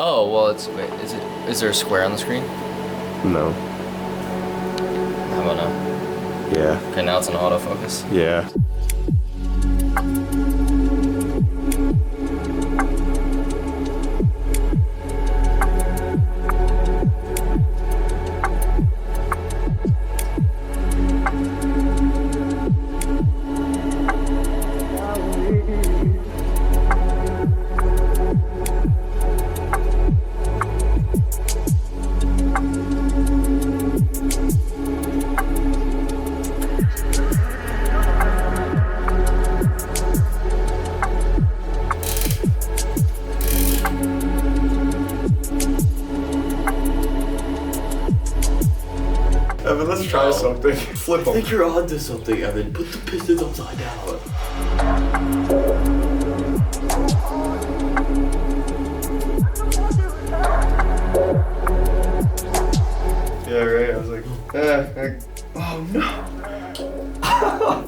Oh, well, wait, is there a square on the screen? No. How about now? Yeah. Okay, now it's an autofocus. Yeah. Evan, let's try something. Flip them. I think you're onto something, Evan. Put the pistons upside down. Yeah, right. I was like, oh no.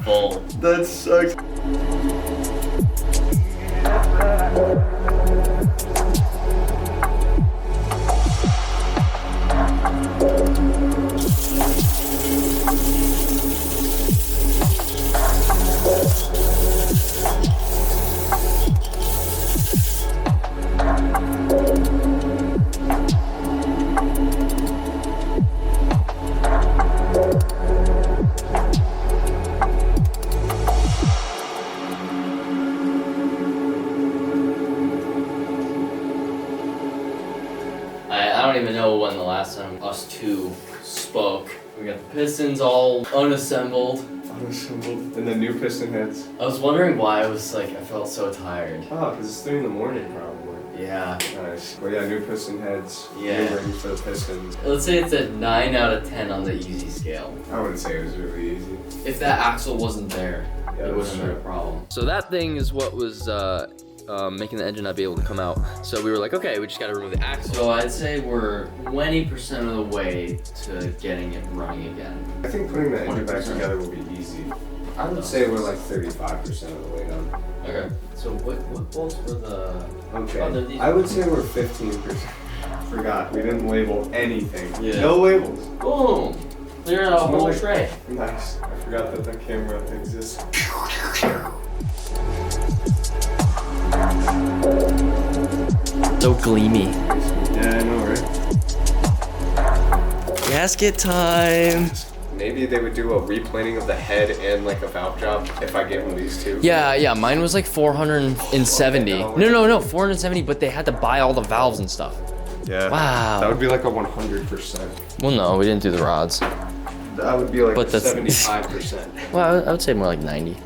Full. That sucks. I don't even know when the last time us two spoke. We got the pistons all unassembled. Unassembled. And the new piston heads. I was wondering why I felt so tired. Oh, because it's 3 in the morning probably. Yeah. Nice. Well, yeah, new piston heads. Yeah. New rings for the pistons. Let's say it's a 9 out of 10 on the easy scale. I wouldn't say it was really easy. If that axle wasn't there, Yeah, it that's wouldn't have been a true. problem. So that thing is what was making the engine not be able to come out. So we were like, okay, we just gotta remove the axle. So I'd say we're 20% of the way to getting it running again. I think putting the engine back 20%. together will be easy. I would say we're like 35% of the way done. Okay. So what bolts were the... Okay. Oh, they're these- I would say we're 15%. Forgot. We didn't label anything. Yeah. No labels. Boom! Clear out a whole Small. tray. Nice. I forgot that the camera exists. So gleamy. Yeah, I know, right? Gasket time. Maybe they would do a replaning of the head and like a valve job if I gave them these two. Yeah, mine was like 470. No, 470, but they had to buy all the valves and stuff. Yeah. Wow. That would be like a 100%. Well, no, we didn't do the rods. That would be like But a that's- 75%. Well, I would say more like 90.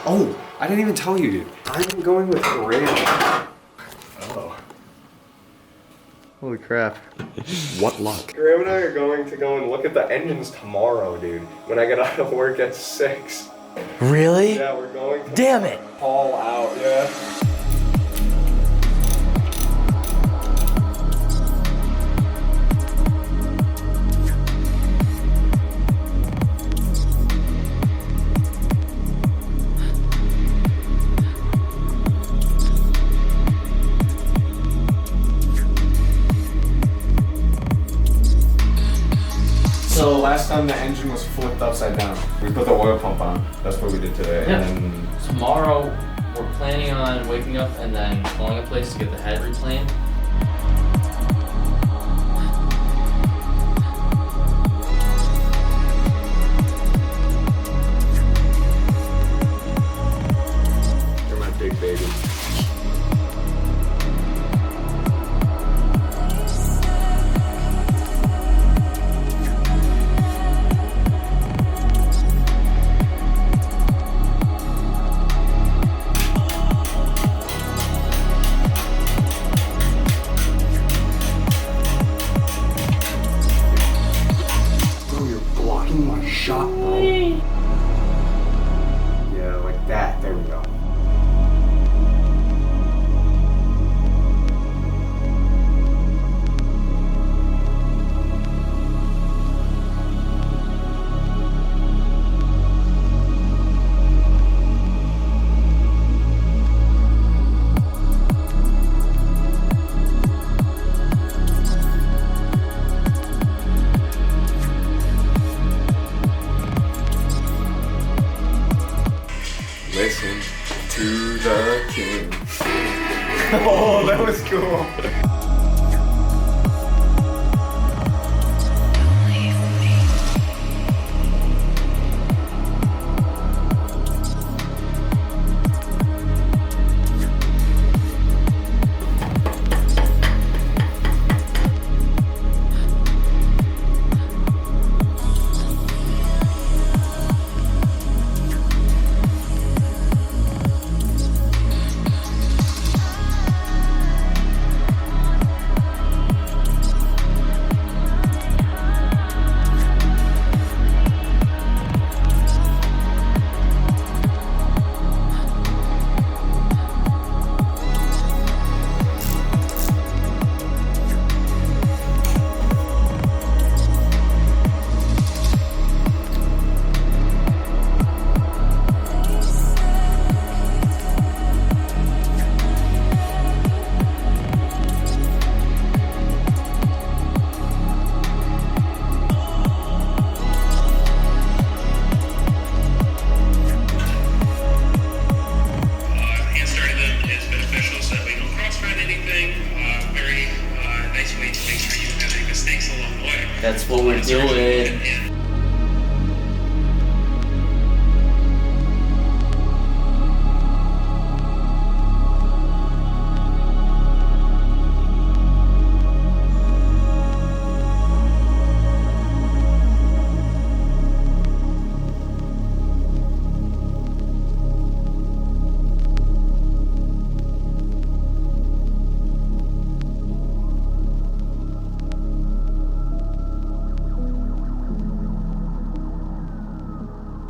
Oh, I didn't even tell you, dude. I'm going with Corolla. Oh. Holy crap. What luck. Graham and I are going to go and look at the engines tomorrow, dude. When I get out of work at 6. Really? Yeah, we're going to Damn it. haul out, yeah. So last time the engine was flipped upside down. We put the oil pump on. That's what we did today. Yeah. And then Tomorrow, we're planning on waking up and then calling a place to get the head replaned. you're my big baby. 14. Oh, that was cool. That's what we're doing.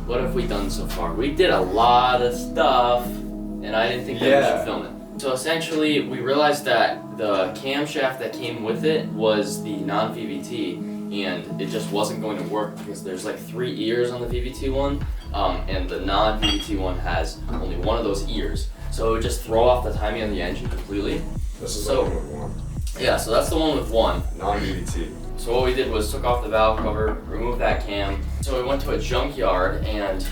What have we done so far? We did a lot of stuff, and I didn't think that we should film it. So essentially, we realized that the camshaft that came with it was the non-VVT, and it just wasn't going to work because there's like 3 ears on the VVT one, and the non-VVT one has only one of those ears. So it would just throw off the timing of the engine completely. This is the one with one. Yeah, so that's the one with one. Non-VVT. So what we did was took off the valve cover, removed that cam. So we went to a junkyard and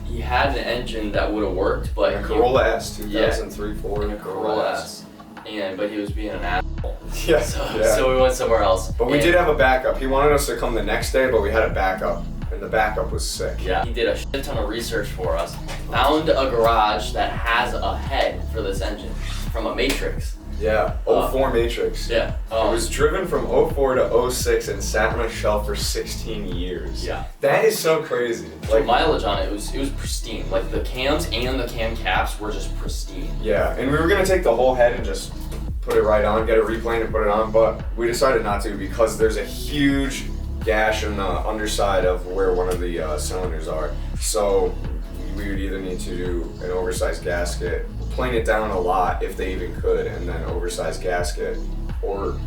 he had an engine that would have worked, but a Corolla S 2003-4 and a Corolla S. But he was being an asshole. Yeah. So we went somewhere else. But we did have a backup. He wanted us to come the next day, but we had a backup, and the backup was sick. Yeah. He did a shit ton of research for us. Found a garage that has a head for this engine from a Matrix. Yeah, 04 Matrix. Yeah. It was driven from 04 to 06 and sat on a shelf for 16 years. Yeah. That is so crazy. The mileage on it was pristine. Like the cams and the cam caps were just pristine. Yeah, and we were gonna take the whole head and just put it right on, get it replaned and put it on, but we decided not to because there's a huge gash in the underside of where one of the cylinders are. So we would either need to do an oversized gasket, plane it down a lot if they even could, and then oversized gasket, or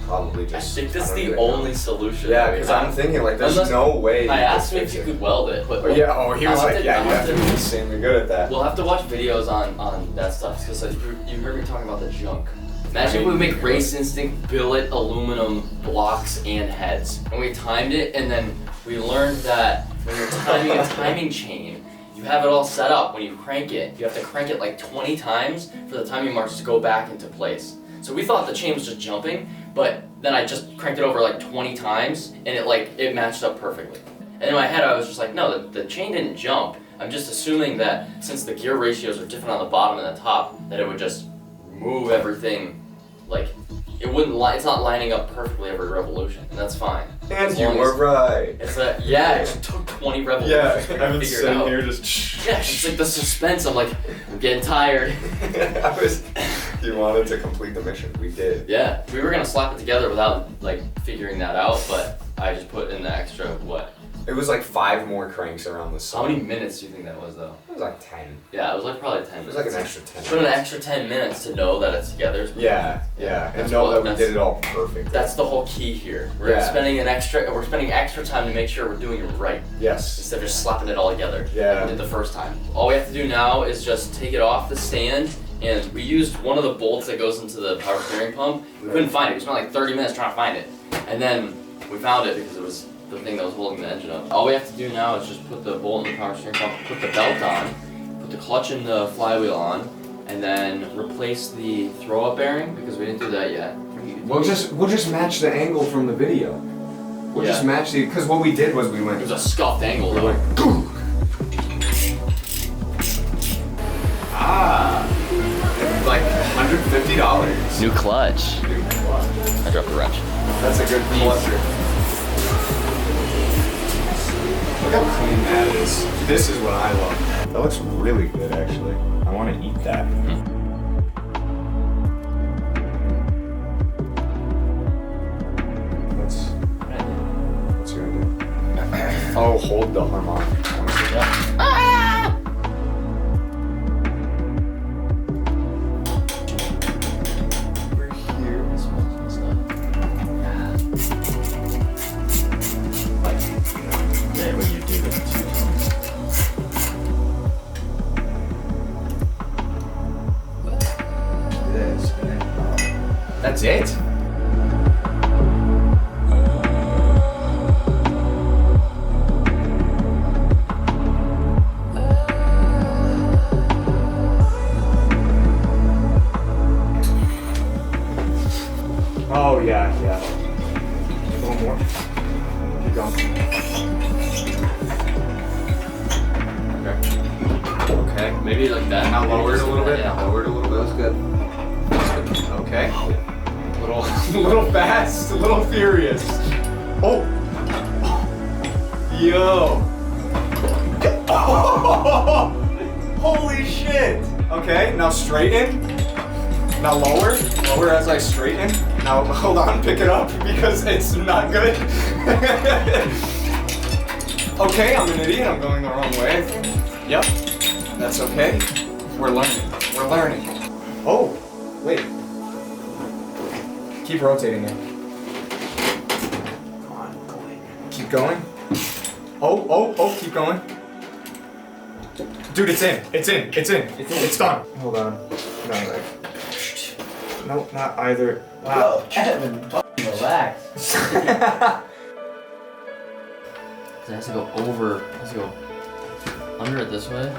probably just. I think that's the only solution. Yeah, because I'm thinking like there's no way. I asked him if you could weld it, but he was like, yeah, he's insanely good at that. We'll have to watch videos on that stuff because you heard me talking about the junk. Imagine if we make Race Instinct billet aluminum blocks and heads, and we timed it, and then we learned that when you're timing a timing chain, you have it all set up. When you crank it, you have to crank it like 20 times for the timing marks to go back into place. So we thought the chain was just jumping, but then I just cranked it over like 20 times, and it matched up perfectly. And in my head, I was just like, no, the chain didn't jump. I'm just assuming that since the gear ratios are different on the bottom and the top, that it would just move everything, like it wouldn't. It's not lining up perfectly every revolution, and that's fine. And you were right. It's that. Yeah, it took 20 revolutions. Yeah, I've been sitting here just. Yeah, it's like the suspense. I'm like, I'm getting tired. You wanted to complete the mission. We did. Yeah, we were gonna slap it together without like figuring that out, but I just put in the extra what? It was like 5 more cranks around the sun. How many minutes do you think that was though? It was like 10. Yeah, it was like probably 10 minutes. It was like an extra 10 Put an extra 10 minutes to know that it's together. Yeah, and know that we did it all perfect. That's the whole key here. We're spending extra time to make sure we're doing it right. Yes. Instead of just slapping it all together. Yeah. Like we did the first time. All we have to do now is just take it off the stand, and we used one of the bolts that goes into the power steering pump. We couldn't find it. We spent like 30 minutes trying to find it. And then we found it because it was the thing that was holding the engine up. All we have to do now is just put the bolt in the power steering pump, put the belt on, put the clutch and the flywheel on, and then replace the throwout bearing because we didn't do that yet. We'll just match the angle from the video. We'll just match the, because what we did was we went. It was a scuffed angle We though. went. Boom. Ah, like $150. New clutch. New clutch. I dropped the wrench. That's a good clutcher. Look how clean that is. This is what I love. That looks really good, actually. I want to eat that. What's your idea? Oh, hold the harmonic. We're here. Yeah, when you do the two This. That's it? Oh, yeah. A little more. Keep going. Okay. maybe like that. Now lower it a little bit. Yeah. Lower it a little bit. That's good. Okay. A little fast, a little furious. Oh. Yo. Oh. Holy shit. Okay, now straighten. Now lower. Lower as I straighten. Now hold on, pick it up because it's not good. Okay, I'm an idiot. I'm going the wrong way, I think. Yep. That's okay. We're learning. We're learning. Oh, wait. Keep rotating it. Come on, going. Keep going. Oh, keep going. Dude, it's in. It's done. Hold on. No, not either. Wow. Evan, relax. It has to go over. It has to go under it this way.